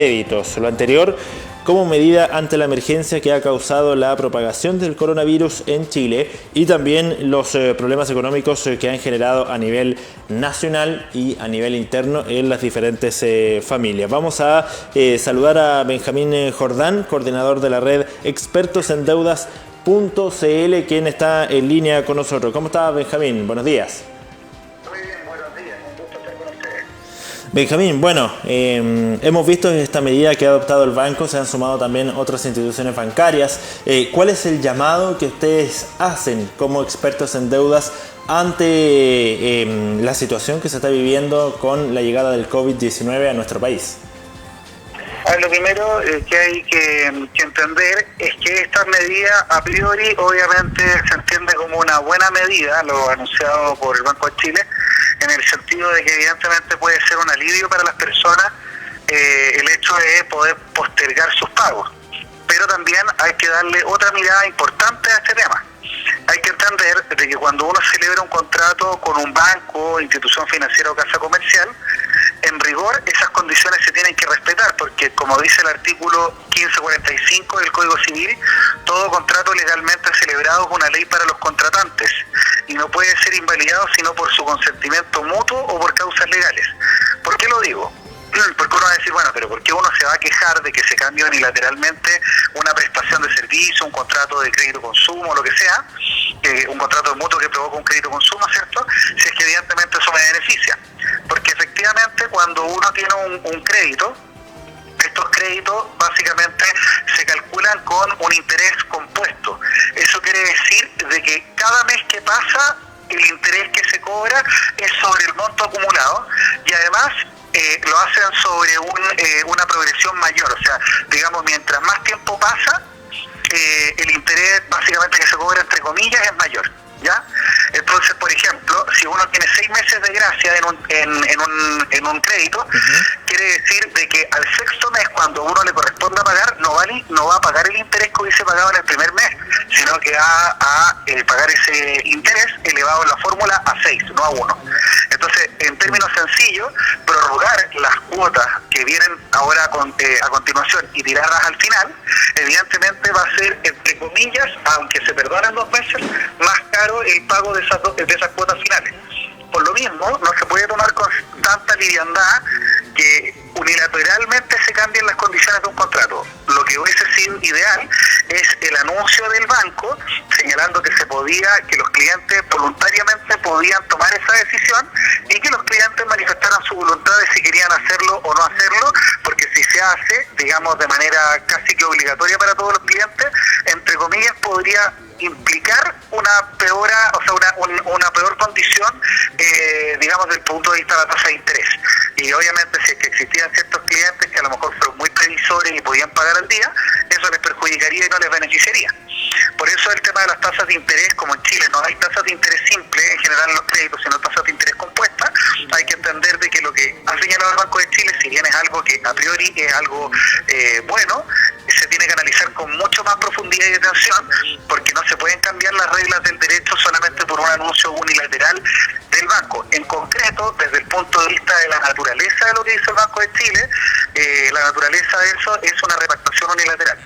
créditos. Lo anterior como medida ante la emergencia que ha causado la propagación del coronavirus en Chile y también los problemas económicos que han generado a nivel nacional y a nivel interno en las diferentes familias. Vamos a saludar a Benjamín Jordán, coordinador de la red Expertos en Deudas.cl, quien está en línea con nosotros. ¿Cómo está, Benjamín? Buenos días. Benjamín, bueno, hemos visto esta medida que ha adoptado el banco, se han sumado también otras instituciones bancarias. ¿Cuál es el llamado que ustedes hacen como expertos en deudas ante la situación que se está viviendo con la llegada del COVID-19 a nuestro país? Lo primero que hay que entender es que esta medida a priori obviamente se entiende como una buena medida, lo anunciado por el Banco de Chile, en el sentido de que evidentemente puede ser un alivio para las personas el hecho de poder postergar sus pagos. Pero también hay que darle otra mirada importante a este tema. Hay que entender de que cuando uno celebra un contrato con un banco, institución financiera o casa comercial, en rigor esas condiciones se tienen que respetar, porque como dice el artículo 1545 del Código Civil, todo contrato legalmente celebrado es una ley para los contratantes y no puede ser invalidado sino por su consentimiento mutuo o por causas legales. ¿Por qué lo digo? Porque uno va a decir, bueno, pero ¿por qué uno se va a quejar de que se cambie unilateralmente una prestación de servicio, un contrato de crédito consumo, lo que sea, un contrato de mutuo que provoca un crédito consumo, ¿cierto? Si es que evidentemente eso me beneficia. Porque efectivamente cuando uno tiene un crédito, estos créditos básicamente se calculan con un interés compuesto. Eso quiere decir de que cada mes que pasa, el interés que se cobra es sobre el monto acumulado y además lo hacen sobre una progresión mayor. O sea, digamos, mientras más tiempo pasa, el interés básicamente que se cobra entre comillas es mayor, ¿ya? Entonces, por ejemplo, si uno tiene 6 meses de gracia en un crédito, quiere decir de que al sexto mes, cuando uno le corresponda pagar, no va a pagar el interés que hubiese pagado en el primer mes, sino que va a pagar ese interés elevado en la fórmula a 6, no a 1. Entonces, en términos sencillos, prorrogar las cuotas que vienen ahora a continuación y tirarlas al final, evidentemente va a ser, entre comillas, aunque se perdonen 2 meses, más caro el pago de esas cuotas finales. Por lo mismo, no se puede tomar con tanta liviandad que unilateralmente se cambien las condiciones de un contrato. Lo que hubiese sido ideal es el anuncio del banco señalando que que los clientes voluntariamente podían tomar esa decisión y que los clientes manifestaran su voluntad de si querían hacerlo o no hacerlo, porque si se hace, digamos, de manera casi que obligatoria para todos los clientes, entre comillas, podría implicar una peor condición, digamos, desde el punto de vista de la tasa de interés. Y obviamente si es que existían ciertos clientes que a lo mejor fueron muy previsores y podían pagar al día, eso les perjudicaría y no les beneficiaría. Por eso el tema de las tasas de interés, como en Chile no hay tasas de interés simple en general en los créditos, sino tasas de interés compuestas, hay que entender de que lo que ha señalado el Banco de Chile, si bien es algo que a priori es algo bueno, se tiene que analizar con mucho más profundidad y atención, porque no se pueden cambiar las reglas del derecho solamente por un anuncio unilateral del banco. En concreto, desde el punto de vista de la naturaleza de lo que dice el Banco de Chile, la naturaleza de eso es una repactación unilateral.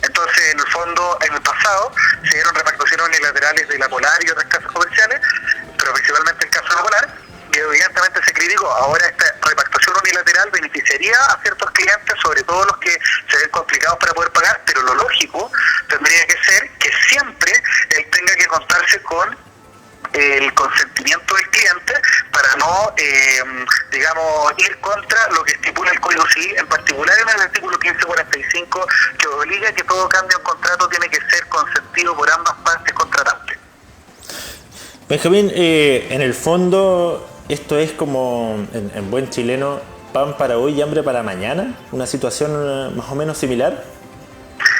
Entonces, en el fondo, en el pasado se dieron repactaciones unilaterales de la Polar y otras casas comerciales, pero principalmente el caso de la Polar, y evidentemente se criticó. Ahora esta repactación unilateral beneficiaría a ciertos clientes, sobre todo los que se ven complicados para poder pagar, pero lo lógico tendría que ser que siempre él tenga que contarse con el consentimiento del cliente para no, digamos, ir contra lo que estipula el Código Civil, en particular en el artículo 1545, que obliga que todo cambio en contrato tiene que ser consentido por ambas partes contratantes. Benjamín, en el fondo, esto es como, en buen chileno, pan para hoy y hambre para mañana, una situación más o menos similar.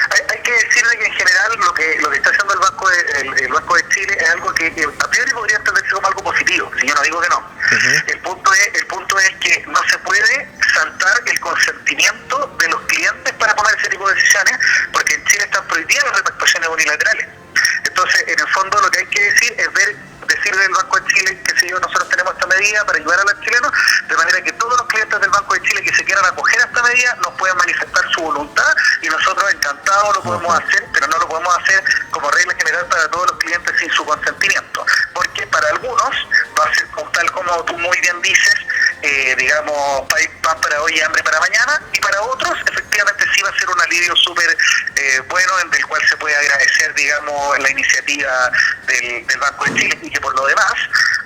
Hay que decirle que en general lo que está haciendo el Banco de Chile es algo que a priori podría entenderse como algo positivo, si yo no digo que no. El punto es que no se puede saltar el consentimiento de los clientes para tomar ese tipo de decisiones, porque en Chile están prohibidas las repactaciones unilaterales. Entonces, en el fondo lo que hay que decir es decir sirve el Banco de Chile, qué sé yo, nosotros tenemos esta medida para ayudar a los chilenos, de manera que todos los clientes del Banco de Chile que se quieran acoger a esta medida nos pueden manifestar su voluntad y nosotros encantados lo podemos hacer, pero no lo podemos hacer como regla general para todos los clientes sin su consentimiento, porque para algunos va a ser tal como tú muy bien dices, digamos, pan para hoy y hambre para mañana, y para otros efectivamente sí va a ser un alivio súper bueno, en el cual se puede agradecer, digamos, la iniciativa del Banco de Chile, y que por lo demás,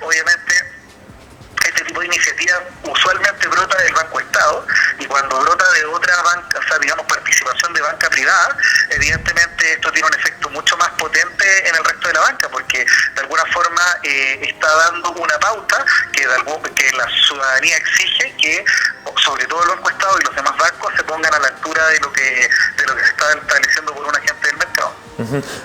obviamente, este tipo de iniciativa usualmente brota del Banco Estado, y cuando brota de otra banca, o sea, digamos, participación de banca privada, evidentemente esto tiene un efecto mucho más potente en el resto de la banca, porque de alguna forma está dando una pauta que la ciudadanía exige que, sobre todo los encuestados y los demás bancos, se pongan a la altura de lo que se está estableciendo por un agente del mercado.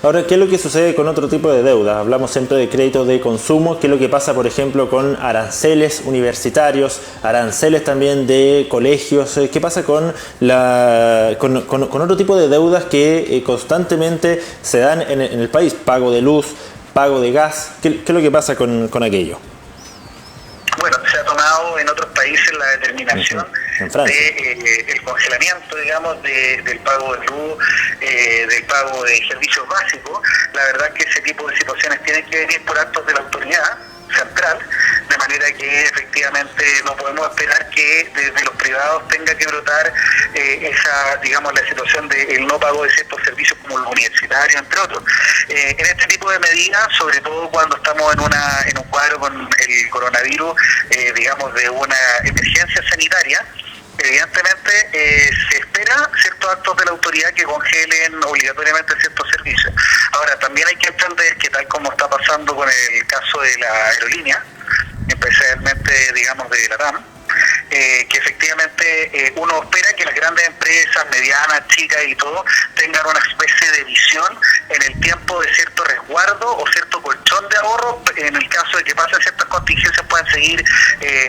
Ahora, ¿qué es lo que sucede con otro tipo de deuda? Hablamos siempre de créditos de consumo. ¿Qué es lo que pasa, por ejemplo, con aranceles universitarios, aranceles también de colegios? ¿Qué pasa con otro tipo de deudas que constantemente se dan en el país? Pago de luz, pago de gas. ¿Qué es lo que pasa con aquello? Bueno, se ha tomado en otros países la determinación del congelamiento, digamos, del pago de luz, del pago de servicios básicos. La verdad es que ese tipo de situaciones tienen que venir por actos de la autoridad central, de manera que efectivamente no podemos esperar que desde los privados tenga que brotar la situación del no pago de ciertos servicios como los universitarios, entre otros. En este tipo de medidas, sobre todo cuando estamos en un cuadro con el coronavirus, digamos, de una emergencia sanitaria, evidentemente se espera ciertos actos de la autoridad que congelen obligatoriamente ciertos servicios. Ahora, también hay que entender que, tal como está pasando con el caso de la aerolínea, especialmente, digamos, de la TAM, que efectivamente uno espera que las grandes empresas, medianas, chicas y todo, tengan una especie de visión en el tiempo de cierto resguardo o cierto colchón de ahorro en el caso de que pasen ciertas contingencias, puedan seguir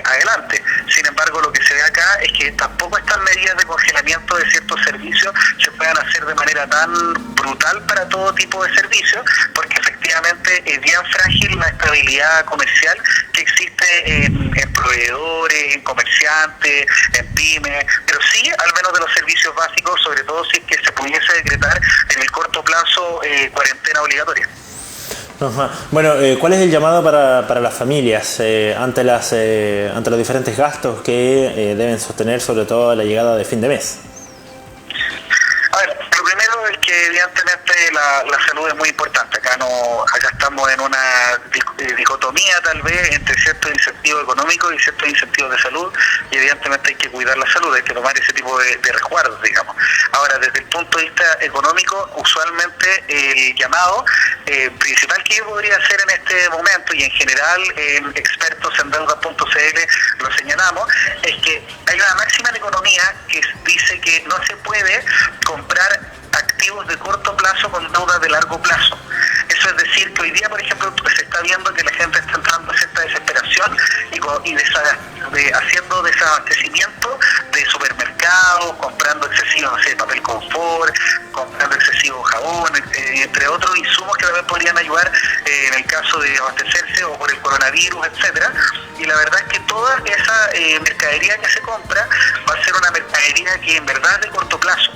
adelante. Sin embargo, lo que se ve acá es que tampoco estas medidas de congelamiento de ciertos servicios se puedan hacer de manera tan brutal para todo tipo de servicios, porque efectivamente es bien frágil la estabilidad comercial que existe en proveedores, en comerciantes, en pymes, pero sí, al menos de los servicios básicos, sobre todo si es que se pudiese decretar en el corto plazo cuarentena obligatoria. Ajá. Bueno, ¿cuál es el llamado para las familias ante los diferentes gastos que deben sostener, sobre todo a la llegada de fin de mes? A ver, lo primero es que evidentemente la salud es muy importante. Acá estamos en una dicotomía tal vez entre ciertos incentivos económicos y ciertos incentivos de salud, y evidentemente hay que cuidar la salud, hay que tomar ese tipo de resguardos, digamos. Ahora, desde el punto de vista económico, usualmente el llamado principal que yo podría hacer en este momento, y en general expertos en deuda.cl lo señalamos, es que hay una máxima en economía que dice que no se puede comprar activos de corto plazo con deudas de largo plazo. Eso es decir, que hoy día, por ejemplo, se está viendo que la gente está entrando en cierta desesperación y haciendo desabastecimiento de supermercados, comprando excesivo, no sé, papel confort, comprando excesivo jabón, entre otros insumos que también podrían ayudar en el caso de abastecerse o por el coronavirus, etcétera. Y la verdad es que toda esa mercadería que se compra va a ser una mercadería que en verdad es de corto plazo,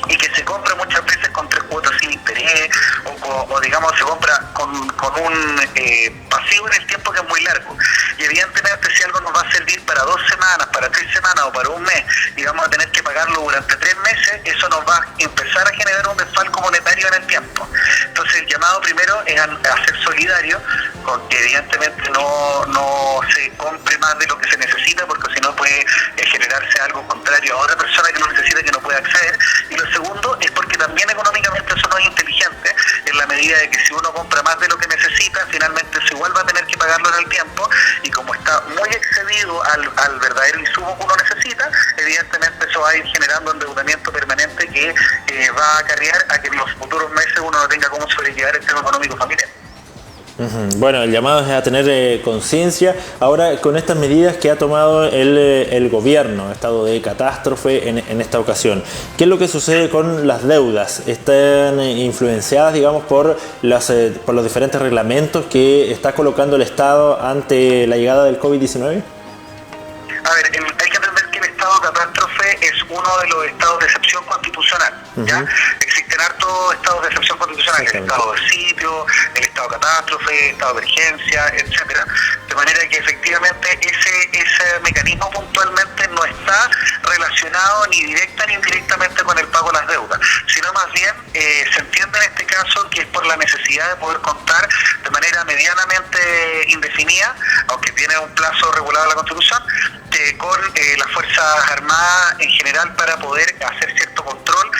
y que se compra muchas veces con 3 cuotas sin interés, o digamos se compra con un pasivo en el tiempo que es muy largo. Y evidentemente, si algo nos va a servir para 2 semanas, para 3 semanas o para un mes, y vamos a tener que pagarlo durante 3 meses, eso nos va a empezar a generar un desfalco monetario en el tiempo. Entonces, el llamado primero es a ser solidario, con que evidentemente no se compre más de lo que se necesita, porque si no puede generarse algo contrario a otra persona que lo necesita, que no puede acceder. Y lo segundo es porque también económicamente eso no es inteligente, en la medida de que si uno compra más de lo que necesita, finalmente eso igual va a tener que pagarlo en el tiempo, y como está muy excedido al verdadero insumo que uno necesita, evidentemente eso va a ir generando endeudamiento permanente que va a acarrear a que en los futuros meses uno no tenga cómo sobrellevar el tema económico familiar. Bueno, el llamado es a tener conciencia. Ahora, con estas medidas que ha tomado el gobierno, estado de catástrofe en esta ocasión, ¿qué es lo que sucede con las deudas? ¿Están influenciadas, digamos, por los diferentes reglamentos que está colocando el Estado ante la llegada del COVID-19? A ver, hay que entender que el estado de catástrofe es uno de los estados de excepción constitucional. ¿Ya? Existen hartos estados de excepción constitucional, el estado de sitio, el estado de catástrofe, el estado de emergencia, etcétera. De manera que efectivamente ese mecanismo puntualmente no está relacionado ni directa ni indirectamente con el pago de las deudas, sino más bien se entiende en este caso que es por la necesidad de poder contar de manera medianamente indefinida, aunque tiene un plazo regulado en la Constitución, con las Fuerzas Armadas en general para poder hacer cierto control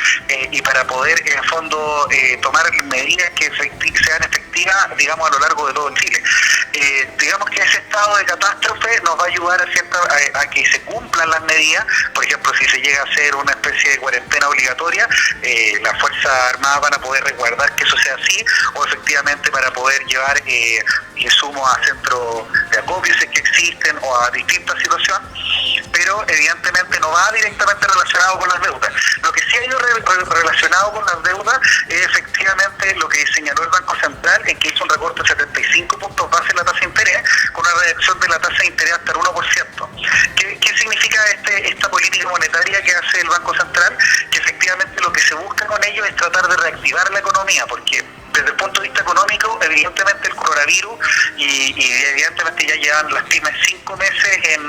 y para poder en el fondo tomar medidas que sean efectivas, digamos, a lo largo de todo Chile. Digamos que ese estado de catástrofe nos va a ayudar a que se cumplan las medidas. Por ejemplo, si se llega a hacer una especie de cuarentena obligatoria, las Fuerzas Armadas van a poder resguardar que eso sea así, o efectivamente para poder llevar insumos a centros de acopio si es que existen, o a distintas situaciones, pero evidentemente no va directamente relacionado con las deudas. Lo que sí ha ido relacionado con las deudas es efectivamente lo que señaló el Banco Central, en que hizo un recorte de 75 puntos base en la tasa de interés, con una reducción de la tasa de interés hasta el 1%. ¿Qué significa esta política monetaria que hace el Banco Central? Que efectivamente lo que se busca con ello es tratar de reactivar la economía, porque desde el punto de vista económico, evidentemente el coronavirus y evidentemente ya llevan las pymes 5 meses en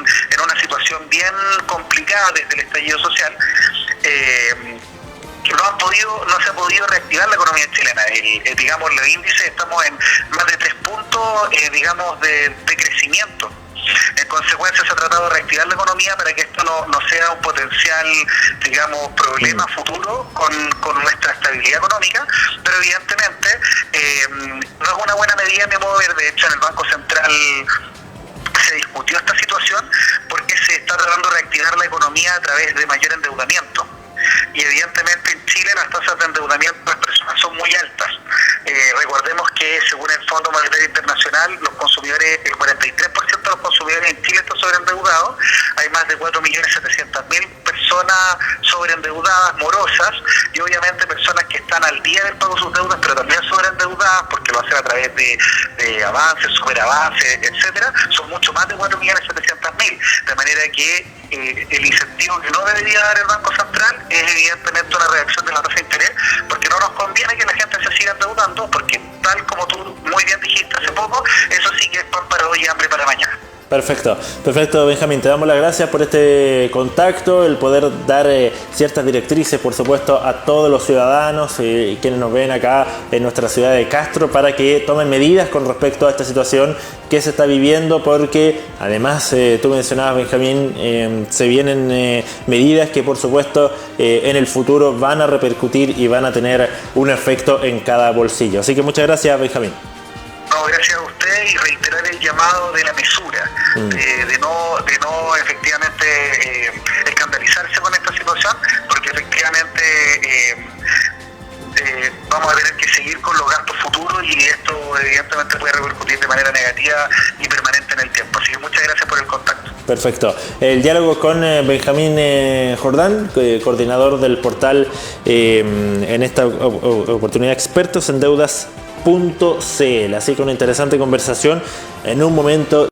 una situación bien complicada desde el estallido social, que no se ha podido reactivar la economía chilena. Digamos, los índices estamos en más de 3 puntos, digamos, de crecimiento. En consecuencia, se ha tratado de reactivar la economía para que esto no sea un potencial, digamos, problema futuro con nuestra estabilidad económica, pero evidentemente no es una buena medida, a mi modo de ver. De hecho, en el Banco Central se discutió esta situación porque se está tratando de reactivar la economía a través de mayor endeudamiento. Y evidentemente en Chile las tasas de endeudamiento de las personas son muy altas. Recordemos que según el Fondo Monetario Internacional, los consumidores, el 43% de los consumidores en Chile están sobreendeudados. Hay más de 4.700.000 personas sobreendeudadas, morosas, y obviamente personas que están al día del pago de sus deudas, pero también sobreendeudadas porque lo hacen a través de avances, superavances, etcétera. Son mucho más de 4.700.000. De manera que el incentivo que no debería dar el Banco Central es evidentemente una reacción de la tasa de interés, porque no nos conviene que la gente se siga endeudando, porque tal como tú muy bien dijiste hace poco, eso sí que es pan para hoy y hambre para mañana. Perfecto, Benjamín, te damos las gracias por este contacto, el poder dar ciertas directrices, por supuesto, a todos los ciudadanos quienes nos ven acá en nuestra ciudad de Castro, para que tomen medidas con respecto a esta situación que se está viviendo, porque además, tú mencionabas, Benjamín, se vienen medidas que por supuesto en el futuro van a repercutir y van a tener un efecto en cada bolsillo. Así que muchas gracias, Benjamín. No, gracias a usted, y reiterar el llamado de la mesura, de no efectivamente escandalizarse con esta situación, porque efectivamente vamos a tener que seguir con los gastos futuros, y esto evidentemente puede repercutir de manera negativa y permanente en el tiempo. Así que muchas gracias por el contacto. Perfecto. El diálogo con Benjamín Jordán, coordinador del portal, en esta oportunidad Expertos en Deudas.cl. Así que una interesante conversación en un momento